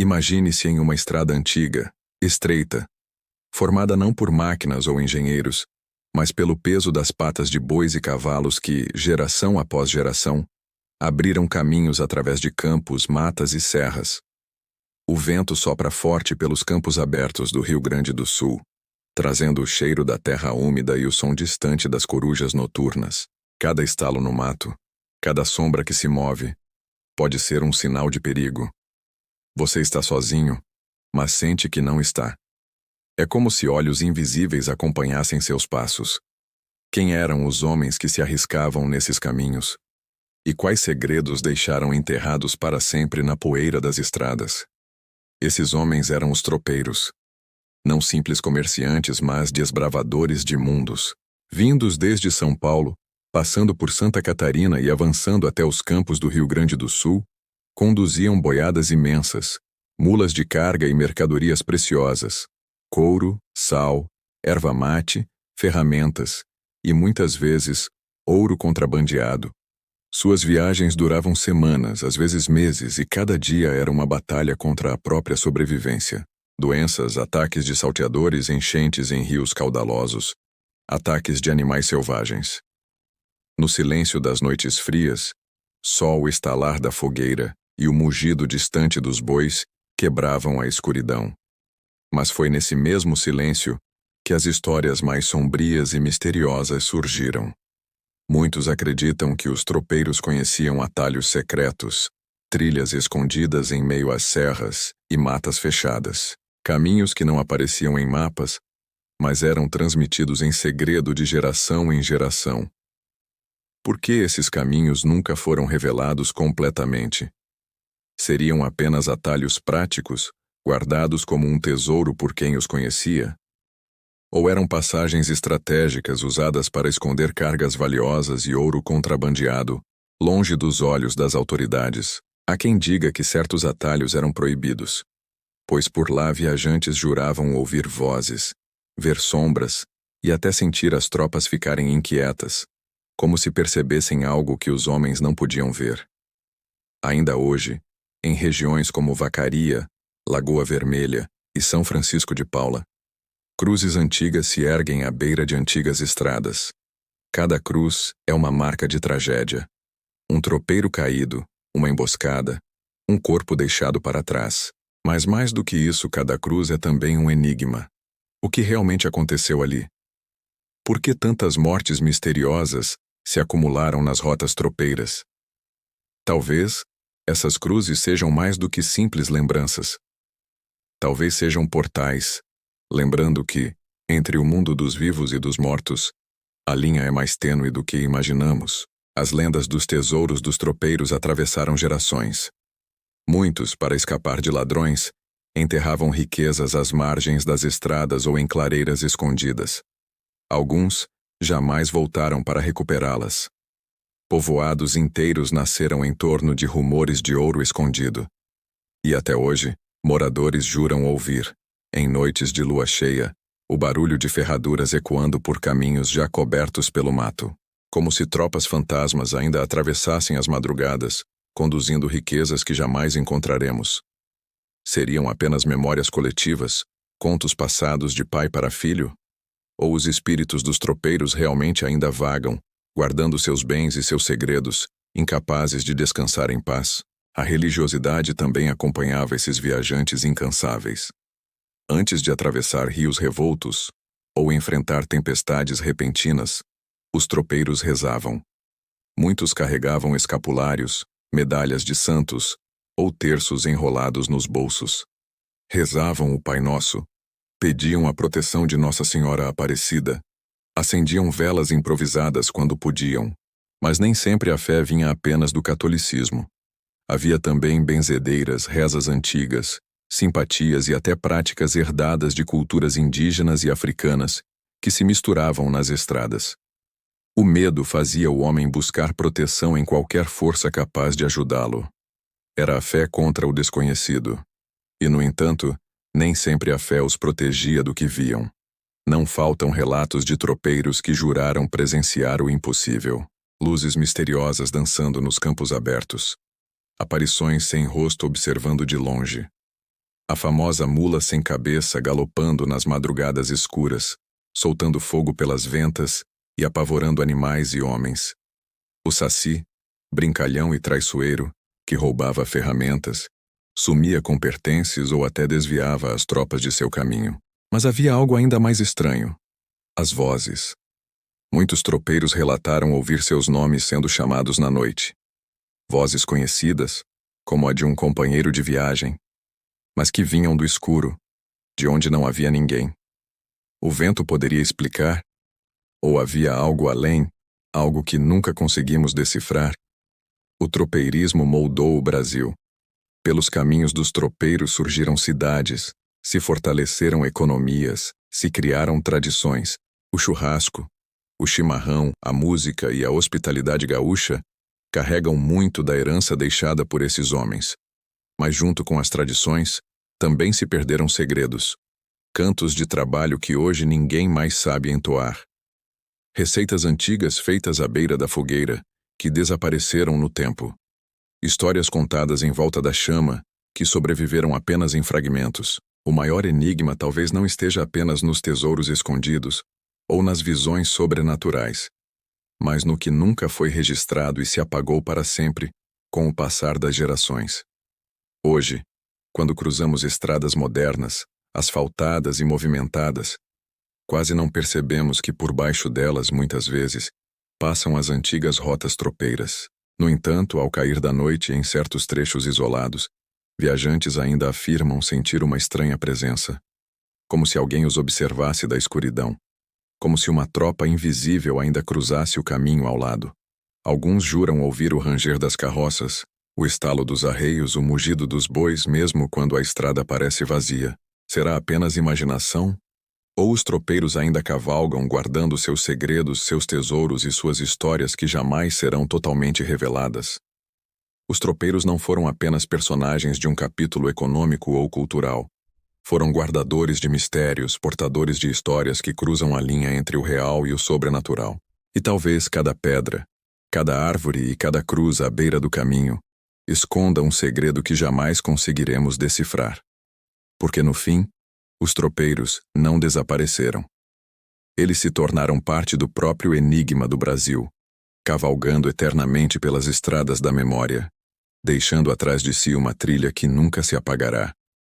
Imagine-se em uma estrada antiga, estreita, formada não por máquinas ou engenheiros, mas pelo peso das patas de bois e cavalos que, geração após geração, abriram caminhos através de campos, matas e serras. O vento sopra forte pelos campos abertos do Rio Grande do Sul, trazendo o cheiro da terra úmida e o som distante das corujas noturnas. Cada estalo no mato, cada sombra que se move, pode ser um sinal de perigo. Você está sozinho, mas sente que não está. É como se olhos invisíveis acompanhassem seus passos. Quem eram os homens que se arriscavam nesses caminhos? E quais segredos deixaram enterrados para sempre na poeira das estradas? Esses homens eram os tropeiros. Não simples comerciantes, mas desbravadores de mundos. Vindos desde São Paulo, passando por Santa Catarina e avançando até os campos do Rio Grande do Sul, conduziam boiadas imensas, mulas de carga e mercadorias preciosas, couro, sal, erva-mate, ferramentas e, muitas vezes, ouro contrabandeado. Suas viagens duravam semanas, às vezes meses, e cada dia era uma batalha contra a própria sobrevivência. Doenças, ataques de salteadores, enchentes em rios caudalosos, ataques de animais selvagens. No silêncio das noites frias, só o estalar da fogueira e o mugido distante dos bois quebravam a escuridão. Mas foi nesse mesmo silêncio que as histórias mais sombrias e misteriosas surgiram. Muitos acreditam que os tropeiros conheciam atalhos secretos, trilhas escondidas em meio às serras e matas fechadas, caminhos que não apareciam em mapas, mas eram transmitidos em segredo de geração em geração. Por que esses caminhos nunca foram revelados completamente? Seriam apenas atalhos práticos, guardados como um tesouro por quem os conhecia? Ou eram passagens estratégicas usadas para esconder cargas valiosas e ouro contrabandeado, longe dos olhos das autoridades? Há quem diga que certos atalhos eram proibidos, pois por lá viajantes juravam ouvir vozes, ver sombras e até sentir as tropas ficarem inquietas, como se percebessem algo que os homens não podiam ver. Ainda hoje, em regiões como Vacaria, Lagoa Vermelha e São Francisco de Paula, cruzes antigas se erguem à beira de antigas estradas. Cada cruz é uma marca de tragédia. Um tropeiro caído, uma emboscada, um corpo deixado para trás. Mas mais do que isso, cada cruz é também um enigma. O que realmente aconteceu ali? Por que tantas mortes misteriosas se acumularam nas rotas tropeiras? Talvez essas cruzes sejam mais do que simples lembranças. Talvez sejam portais, lembrando que, entre o mundo dos vivos e dos mortos, a linha é mais tênue do que imaginamos. As lendas dos tesouros dos tropeiros atravessaram gerações. Muitos, para escapar de ladrões, enterravam riquezas às margens das estradas ou em clareiras escondidas. Alguns jamais voltaram para recuperá-las. Povoados inteiros nasceram em torno de rumores de ouro escondido. E até hoje, moradores juram ouvir, em noites de lua cheia, o barulho de ferraduras ecoando por caminhos já cobertos pelo mato, como se tropas fantasmas ainda atravessassem as madrugadas, conduzindo riquezas que jamais encontraremos. Seriam apenas memórias coletivas, contos passados de pai para filho? Ou os espíritos dos tropeiros realmente ainda vagam, guardando seus bens e seus segredos, incapazes de descansar em paz? A religiosidade também acompanhava esses viajantes incansáveis. Antes de atravessar rios revoltos ou enfrentar tempestades repentinas, os tropeiros rezavam. Muitos carregavam escapulários, medalhas de santos ou terços enrolados nos bolsos. Rezavam o Pai Nosso, pediam a proteção de Nossa Senhora Aparecida, acendiam velas improvisadas quando podiam, mas nem sempre a fé vinha apenas do catolicismo. Havia também benzedeiras, rezas antigas, simpatias e até práticas herdadas de culturas indígenas e africanas que se misturavam nas estradas. O medo fazia o homem buscar proteção em qualquer força capaz de ajudá-lo. Era a fé contra o desconhecido. E, no entanto, nem sempre a fé os protegia do que viam. Não faltam relatos de tropeiros que juraram presenciar o impossível. Luzes misteriosas dançando nos campos abertos. Aparições sem rosto observando de longe. A famosa mula sem cabeça galopando nas madrugadas escuras, soltando fogo pelas ventas e apavorando animais e homens. O saci, brincalhão e traiçoeiro, que roubava ferramentas, sumia com pertences ou até desviava as tropas de seu caminho. Mas havia algo ainda mais estranho: as vozes. Muitos tropeiros relataram ouvir seus nomes sendo chamados na noite. Vozes conhecidas, como a de um companheiro de viagem, mas que vinham do escuro, de onde não havia ninguém. O vento poderia explicar? Ou havia algo além, algo que nunca conseguimos decifrar? O tropeirismo moldou o Brasil. Pelos caminhos dos tropeiros surgiram cidades, se fortaleceram economias, se criaram tradições. O churrasco, o chimarrão, a música e a hospitalidade gaúcha carregam muito da herança deixada por esses homens. Mas junto com as tradições, também se perderam segredos, cantos de trabalho que hoje ninguém mais sabe entoar. Receitas antigas feitas à beira da fogueira, que desapareceram no tempo. Histórias contadas em volta da chama, que sobreviveram apenas em fragmentos. O maior enigma talvez não esteja apenas nos tesouros escondidos ou nas visões sobrenaturais, mas no que nunca foi registrado e se apagou para sempre com o passar das gerações. Hoje, quando cruzamos estradas modernas, asfaltadas e movimentadas, quase não percebemos que por baixo delas, muitas vezes, passam as antigas rotas tropeiras. No entanto, ao cair da noite em certos trechos isolados, viajantes ainda afirmam sentir uma estranha presença, como se alguém os observasse da escuridão, como se uma tropa invisível ainda cruzasse o caminho ao lado. Alguns juram ouvir o ranger das carroças, o estalo dos arreios, o mugido dos bois, mesmo quando a estrada parece vazia. Será apenas imaginação? Ou os tropeiros ainda cavalgam guardando seus segredos, seus tesouros e suas histórias que jamais serão totalmente reveladas? Os tropeiros não foram apenas personagens de um capítulo econômico ou cultural. Foram guardadores de mistérios, portadores de histórias que cruzam a linha entre o real e o sobrenatural. E talvez cada pedra, cada árvore e cada cruz à beira do caminho esconda um segredo que jamais conseguiremos decifrar. Porque no fim, os tropeiros não desapareceram. Eles se tornaram parte do próprio enigma do Brasil, cavalgando eternamente pelas estradas da memória, deixando atrás de si uma trilha que nunca se apagará.